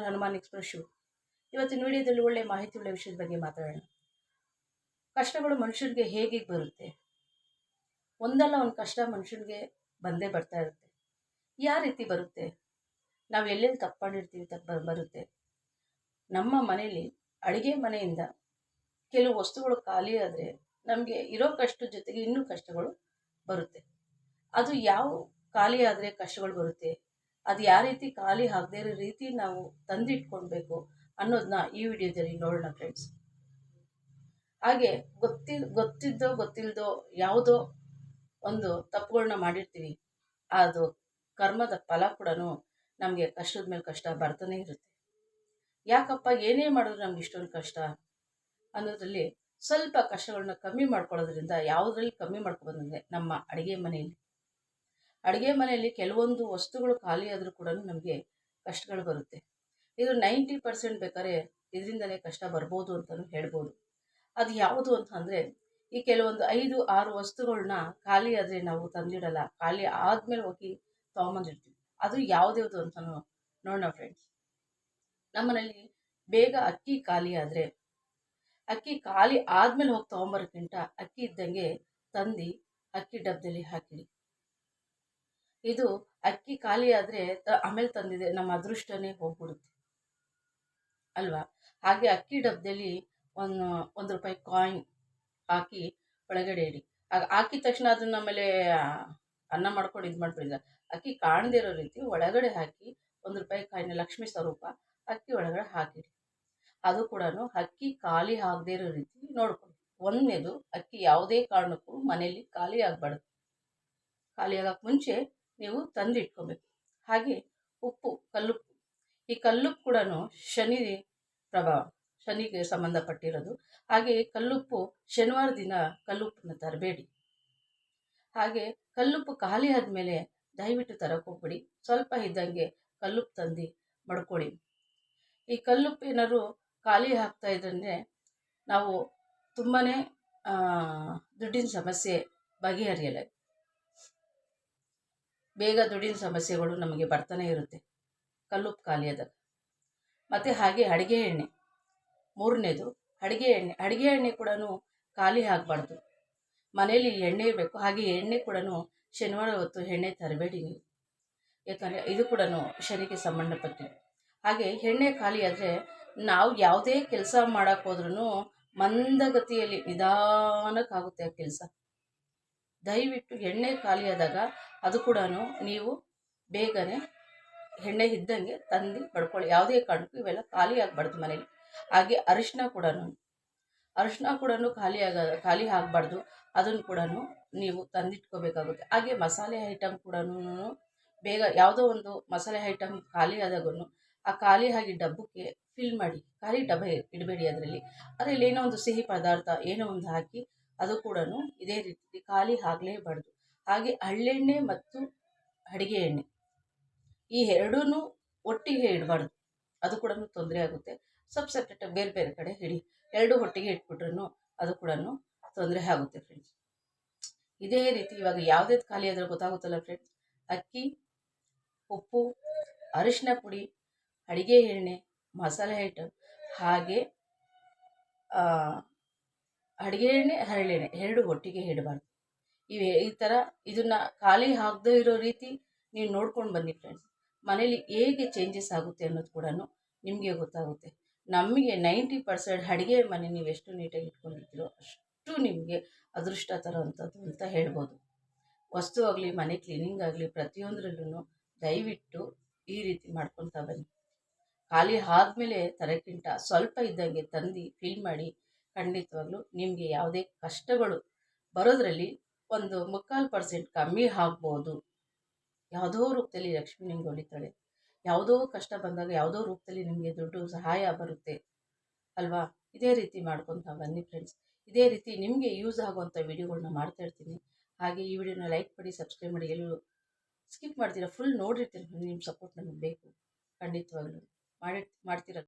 Hanuman express show. ಇವತ್ತಿನ ವಿಡಿಯೋದಲ್ಲಿ ಒಳ್ಳೆ ಮಾಹಿತಿ ಉಳ್ಳ ವಿಷಯದ ಬಗ್ಗೆ ಮಾತಾಡೋಣ. ಕಷ್ಟಗಳು ಮನುಷ್ಯನಿಗೆ ಹೇಗೆ ಬರುತ್ತೆ? ಒಂದಲ್ಲ ಒಂದು ಕಷ್ಟ ಮನುಷ್ಯನಿಗೆ ಬಂದೇ ಬರ್ತಾ ಇರುತ್ತೆ. ಯಾವ ರೀತಿ ಬರುತ್ತೆ? ನಾವು ಎಲ್ಲೆಲ್ಲಿ ತಪ್ಪು ಮಾಡಿರ್ತೀವಿ ಬರುತ್ತೆ. ನಮ್ಮ ಮನೆಯಲ್ಲಿ ಅಡುಗೆ ಮನೆಯಿಂದ ಕೆಲವು ವಸ್ತುಗಳು ಖಾಲಿ ಆದರೆ ನಮಗೆ ಇರೋ ಕಷ್ಟದ ಜೊತೆಗೆ ಇನ್ನೂ ಕಷ್ಟಗಳು ಬರುತ್ತೆ. ಅದು ಯಾವ ಖಾಲಿ ಆದರೆ ಕಷ್ಟಗಳು ಬರುತ್ತೆ, ಅದು ಯಾವ ರೀತಿ ಖಾಲಿ ಆಗದೇ ಇರೋ ರೀತಿ ನಾವು ತಂದಿಟ್ಕೊಳ್ಬೇಕು ಅನ್ನೋದನ್ನ ಈ ವಿಡಿಯೋದಲ್ಲಿ ನೋಡೋಣ ಫ್ರೆಂಡ್ಸ್. ಹಾಗೆ ಗೊತ್ತಿಲ್ದೋ ಯಾವುದೋ ಒಂದು ತಪ್ಪುಗಳನ್ನ ಮಾಡಿರ್ತೀವಿ, ಅದು ಕರ್ಮದ ಫಲ ಕೂಡ ನಮಗೆ ಕಷ್ಟದ ಮೇಲೆ ಕಷ್ಟ ಬರ್ತಾನೆ ಇರುತ್ತೆ. ಯಾಕಪ್ಪ ಏನೇ ಮಾಡಿದ್ರು ನಮ್ಗೆ ಇಷ್ಟೊಂದು ಕಷ್ಟ ಅನ್ನೋದ್ರಲ್ಲಿ ಸ್ವಲ್ಪ ಕಷ್ಟಗಳನ್ನ ಕಮ್ಮಿ ಮಾಡ್ಕೊಳ್ಳೋದ್ರಿಂದ ಯಾವುದ್ರಲ್ಲಿ ಕಮ್ಮಿ ಮಾಡ್ಕೊಬೋದಂದರೆ ನಮ್ಮ ಅಡುಗೆ ಮನೆಯಲ್ಲಿ ಕೆಲವೊಂದು ವಸ್ತುಗಳು ಖಾಲಿ ಆದರೂ ಕೂಡ ನಮಗೆ ಕಷ್ಟಗಳು ಬರುತ್ತೆ. ಇದು 90% ಬೇಕಾದ್ರೆ ಇದರಿಂದಲೇ ಕಷ್ಟ ಬರ್ಬೋದು ಅಂತಲೂ ಹೇಳ್ಬೋದು. ಅದು ಯಾವುದು ಅಂತ ಅಂದರೆ, ಈ ಕೆಲವೊಂದು 5-6 ವಸ್ತುಗಳನ್ನ ಖಾಲಿ ಆದರೆ ನಾವು ತಂದಿಡಲ್ಲ, ಖಾಲಿ ಆದಮೇಲೆ ಹೋಗಿ ತೊಗೊಂಬಂದಿರ್ತೀವಿ. ಅದು ಯಾವ್ದ್ಯಾವುದು ಅಂತ ನೋಡೋಣ ಫ್ರೆಂಡ್ಸ್. ನಮ್ಮನೇಲಿ ಬೇಗ ಅಕ್ಕಿ ಖಾಲಿ ಆದರೆ, ಅಕ್ಕಿ ಖಾಲಿ ಆದಮೇಲೆ ಹೋಗಿ ತೊಗೊಂಬರೋಕ್ಕಿಂತ ಅಕ್ಕಿ ಇದ್ದಂಗೆ ತಂದು ಅಕ್ಕಿ ಡಬ್ಬದಲ್ಲಿ ಹಾಕಿಡಿ. ಇದು ಅಕ್ಕಿ ಖಾಲಿ ಆದರೆ ಆಮೇಲೆ ತಂದಿದೆ ನಮ್ಮ ಅದೃಷ್ಟನೇ ಹೋಗ್ಬಿಡುತ್ತೆ ಅಲ್ವಾ. ಹಾಗೆ ಅಕ್ಕಿ ಡಬ್ಬದಲ್ಲಿ ಒಂದು ರೂಪಾಯಿ ಕಾಯಿನ್ ಹಾಕಿ ಒಳಗಡೆ ಇಡಿ. ಹಾಕಿದ ತಕ್ಷಣ ಅದನ್ನ ಆಮೇಲೆ ಅನ್ನ ಮಾಡ್ಕೊಂಡು ಇದು ಮಾಡ್ಬಿಡಿಲ್ಲ, ಅಕ್ಕಿ ಕಾಣದೇ ಇರೋ ರೀತಿ ಒಳಗಡೆ ಹಾಕಿ 1 ರೂಪಾಯಿ ಕಾಯಿನ್ ಲಕ್ಷ್ಮೀ ಸ್ವರೂಪ ಅಕ್ಕಿ ಒಳಗಡೆ ಹಾಕಿಡಿ. ಅದು ಕೂಡ ಅಕ್ಕಿ ಖಾಲಿ ಆಗದೇ ಇರೋ ರೀತಿ ನೋಡ್ಕೊಳ್ಳಿ. ಒಂದನೇದು, ಅಕ್ಕಿ ಯಾವುದೇ ಕಾರಣಕ್ಕೂ ಮನೆಯಲ್ಲಿ ಖಾಲಿ ಆಗಬಾರ್ದು. ಖಾಲಿ ಆಗೋಕ್ಕೆ ಮುಂಚೆ ನೀವು ತಂದು ಇಟ್ಕೋಬೇಕು. ಹಾಗೆ ಉಪ್ಪು, ಕಲ್ಲುಪ್ಪು. ಈ ಕಲ್ಲುಪ್ಪು ಕೂಡ ಶನಿ ಪ್ರಭಾವ, ಶನಿಗೆ ಸಂಬಂಧಪಟ್ಟಿರೋದು. ಹಾಗೆ ಕಲ್ಲುಪ್ಪು ಶನಿವಾರ ದಿನ ಕಲ್ಲುಪ್ಪನ್ನ ತರಬೇಡಿ. ಹಾಗೆ ಕಲ್ಲುಪ್ಪು ಖಾಲಿ ಆದಮೇಲೆ ದಯವಿಟ್ಟು ತರಕ್ಕೆ ಹೋಗ್ಬಿಡಿ. ಸ್ವಲ್ಪ ಇದ್ದಂಗೆ ಕಲ್ಲುಪ್ಪು ತಂದು ಮಡ್ಕೊಳ್ಳಿ. ಈ ಕಲ್ಲುಪ್ಪು ಏನಾದ್ರು ಖಾಲಿ ಆಗ್ತಾ ಇದ್ದರೆ ನಾವು ತುಂಬಾ ದುಡ್ಡಿನ ಸಮಸ್ಯೆ ಬಗೆಹರಿಯಲ್ಲ. ಬೇಗ ದುಡ್ಡಿನ ಸಮಸ್ಯೆಗಳು ನಮಗೆ ಬರ್ತಾನೆ ಇರುತ್ತೆ ಕಲ್ಲುಪ್ಪು ಖಾಲಿ ಆದಾಗ. ಮತ್ತು ಹಾಗೆ ಅಡುಗೆ ಎಣ್ಣೆ, ಮೂರನೇದು ಅಡುಗೆ ಎಣ್ಣೆ ಕೂಡ ಖಾಲಿ ಆಗಬಾರ್ದು. ಮನೇಲಿ ಎಣ್ಣೆ ಇರಬೇಕು. ಹಾಗೆ ಎಣ್ಣೆ ಕೂಡ ಶನಿವಾರ ಹೊತ್ತು ಎಣ್ಣೆ ತರಬೇಡಿ ನೀವು, ಯಾಕಂದರೆ ಇದು ಕೂಡ ಶನಿಗೆ ಸಂಬಂಧಪಟ್ಟಿದೆ. ಹಾಗೆ ಎಣ್ಣೆ ಖಾಲಿ ಆದರೆ ನಾವು ಯಾವುದೇ ಕೆಲಸ ಮಾಡೋಕ್ಕೆ ಹೋದ್ರೂ ಮಂದಗತಿಯಲ್ಲಿ ನಿಧಾನಕ್ಕಾಗುತ್ತೆ ಆ ಕೆಲಸ. ದಯವಿಟ್ಟು ಎಣ್ಣೆ ಖಾಲಿ ಆದಾಗ ಅದು ಕೂಡ ನೀವು ಬೇಗನೆ ಎಣ್ಣೆ ಇದ್ದಂಗೆ ತಂದು ಪಡ್ಕೊಳ್ಳಿ. ಯಾವುದೇ ಕಾರಣಕ್ಕೂ ಇವೆಲ್ಲ ಖಾಲಿ ಆಗಬಾರ್ದು ಮನೇಲಿ. ಹಾಗೆ ಅರಿಶಿನ ಕೂಡ ಖಾಲಿ ಆಗಬಾರ್ದು. ಅದನ್ನು ಕೂಡ ನೀವು ತಂದಿಟ್ಕೋಬೇಕಾಗುತ್ತೆ. ಹಾಗೆ ಮಸಾಲೆ ಐಟಮ್ ಕೂಡ ಬೇಗ, ಯಾವುದೋ ಒಂದು ಮಸಾಲೆ ಐಟಮ್ ಖಾಲಿ ಆದಾಗೂ ಆ ಖಾಲಿ ಆಗಿ ಡಬ್ಬಕ್ಕೆ ಫಿಲ್ ಮಾಡಿ. ಖಾಲಿ ಡಬ್ಬ ಇಡಬೇಡಿ. ಅದರಲ್ಲಿ ಏನೋ ಒಂದು ಸಿಹಿ ಪದಾರ್ಥ ಏನೋ ಒಂದು ಹಾಕಿ ಅದು ಕೂಡ ಇದೇ ರೀತಿ ಖಾಲಿ ಆಗಲೇಬಾರ್ದು. ಹಾಗೆ ಹಳ್ಳೆಣ್ಣೆ ಮತ್ತು ಅಡುಗೆ ಎಣ್ಣೆ ಈ ಎರಡೂ ಒಟ್ಟಿಗೆ ಇಡಬಾರ್ದು. ಅದು ಕೂಡ ತೊಂದರೆ ಆಗುತ್ತೆ. ಸಪ್ರೇಟ್ ಬೇರೆ ಬೇರೆ ಕಡೆ ಇಡಿ. ಎರಡು ಒಟ್ಟಿಗೆ ಇಟ್ಬಿಟ್ರೂ ಅದು ಕೂಡ ತೊಂದರೆ ಆಗುತ್ತೆ ಫ್ರೆಂಡ್ಸ್. ಇದೇ ರೀತಿ ಇವಾಗ ಯಾವುದ್ಯಾವ್ದು ಖಾಲಿ ಆದರೆ ಗೊತ್ತಾಗುತ್ತಲ್ಲ ಫ್ರೆಂಡ್ಸ್. ಅಕ್ಕಿ, ಉಪ್ಪು, ಅರಿಶಿನ ಪುಡಿ, ಅಡುಗೆ ಎಣ್ಣೆ, ಮಸಾಲೆ ಐಟಮ್, ಹಾಗೆ ಅಡುಗೆ ಎಣ್ಣೆ, ಹರಳೆಣ್ಣೆ ಎರಡು ಒಟ್ಟಿಗೆ ಇಡಬಾರ್ದು. ಈ ಥರ ಇದನ್ನು ಖಾಲಿ ಆಗದೇ ಇರೋ ರೀತಿ ನೀವು ನೋಡ್ಕೊಂಡು ಬನ್ನಿ ಫ್ರೆಂಡ್ಸ್. ಮನೇಲಿ ಹೇಗೆ ಚೇಂಜಸ್ ಆಗುತ್ತೆ ಅನ್ನೋದು ಕೂಡ ನಿಮಗೆ ಗೊತ್ತಾಗುತ್ತೆ. ನಮಗೆ 90% ಅಡುಗೆ ಮನೆ ನೀವು ಎಷ್ಟು ನೀಟಾಗಿ ಇಟ್ಕೊಂಡಿರ್ತೀರೋ ಅಷ್ಟು ನಿಮಗೆ ಅದೃಷ್ಟ ತರೋವಂಥದ್ದು ಅಂತ ಹೇಳ್ಬೋದು. ವಸ್ತು ಆಗಲಿ, ಮನೆ ಕ್ಲೀನಿಂಗ್ ಆಗಲಿ, ಪ್ರತಿಯೊಂದರಲ್ಲೂ ದಯವಿಟ್ಟು ಈ ರೀತಿ ಮಾಡ್ಕೊತಾ ಬನ್ನಿ. ಖಾಲಿ ಆದಮೇಲೆ ತರೋಕ್ಕಿಂತ ಸ್ವಲ್ಪ ಇದ್ದಂಗೆ ತಂದು ಫಿಲ್ ಮಾಡಿ. ಖಂಡಿತವಾಗ್ಲೂ ನಿಮಗೆ ಯಾವುದೇ ಕಷ್ಟಗಳು ಬರೋದ್ರಲ್ಲಿ ಒಂದು 3/4% ಕಮ್ಮಿ ಆಗ್ಬೋದು. ಯಾವುದೋ ರೂಪದಲ್ಲಿ ಲಕ್ಷ್ಮಿ ನಿಮ್ಗೆ ಒಲಿತಾಳೆ. ಯಾವುದೋ ಕಷ್ಟ ಬಂದಾಗ ಯಾವುದೋ ರೂಪದಲ್ಲಿ ನಿಮಗೆ ದುಡ್ಡು ಸಹಾಯ ಬರುತ್ತೆ ಅಲ್ವಾ. ಇದೇ ರೀತಿ ಮಾಡ್ಕೊತಾ ಬನ್ನಿ ಫ್ರೆಂಡ್ಸ್. ಇದೇ ರೀತಿ ನಿಮಗೆ ಯೂಸ್ ಆಗುವಂಥ ವಿಡಿಯೋಗಳನ್ನ ಮಾಡ್ತಾ ಇರ್ತೀನಿ. ಹಾಗೆ ಈ ವಿಡಿಯೋನ ಲೈಕ್ ಮಾಡಿ, ಸಬ್ಸ್ಕ್ರೈಬ್ ಮಾಡಿ. ಎಲ್ಲರೂ ಸ್ಕಿಪ್ ಮಾಡ್ತೀರಾ, ಫುಲ್ ನೋಡಿರ್ತೀನಿ. ನಿಮ್ಮ ಸಪೋರ್ಟ್ ನಮಗೆ ಬೇಕು. ಖಂಡಿತವಾಗ್ಲೂ ಮಾಡ್ತೀರ.